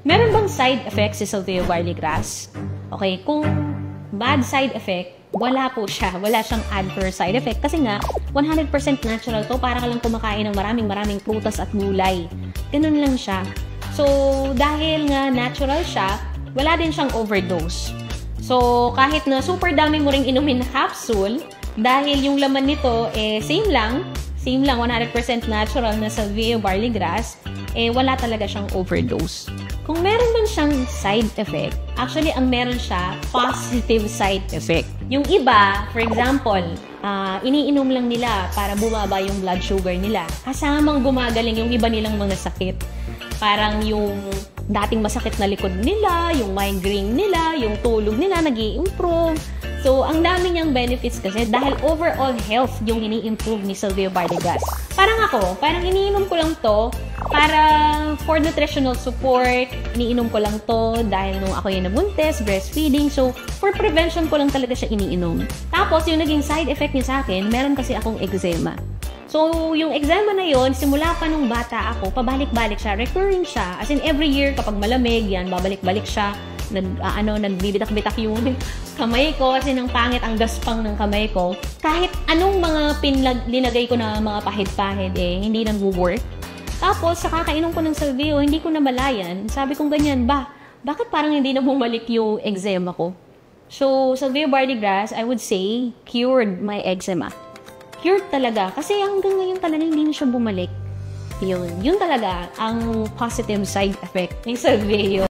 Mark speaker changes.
Speaker 1: Meron bang side effects si Salvia barley grass? Okay, kung bad side effect, wala po siya. Wala siyang adverse side effect kasi nga 100% natural to. Para ka lang kumakain ng maraming prutas at gulay. Ganun lang siya. So, dahil nga natural siya, wala din siyang overdose. So, kahit na super dami mo ring inumin na capsule, dahil yung laman nito same lang, 100% natural na Salvia barley grass, wala talaga siyang overdose. Kung meron man siyang side effect, actually, ang meron siya, positive side effect. Yung iba, for example, iniinom lang nila para bumaba yung blood sugar nila. Kasamang gumagaling yung iba nilang mga sakit. Parang yung dating masakit na likod nila, yung migraine nila, yung tulog nila, nag-i-improve. So, ang dami niyang benefits kasi dahil overall health yung ini-improve ni Salvia barley grass. Parang iniinom ko lang to para for nutritional support, iniinom ko lang to dahil nung ako yung nabuntis, breastfeeding. So, for prevention ko lang talaga siya iniinom. Tapos, yung naging side effect niya sa akin, meron kasi akong eczema. So, yung eczema na yon, simula pa nung bata ako, pabalik-balik siya, recurring siya. As in, every year, kapag malamig, yan, babalik-balik siya. Nagbibitak-bitak yung kamay ko kasi nang pangit ang gaspang ng kamay ko. Kahit anong mga linagay ko na mga pahid-pahid, hindi nag-work. Tapos, sa kakainom ko ng Salvia, hindi ko namalayan. Sabi kong ganyan, bakit parang hindi na bumalik yung eczema ko? So, Salvia barley grass, I would say, cured my eczema. Cured talaga. Kasi hanggang ngayon talaga hindi na siya bumalik. Yun talaga ang positive side effect ng Salvia.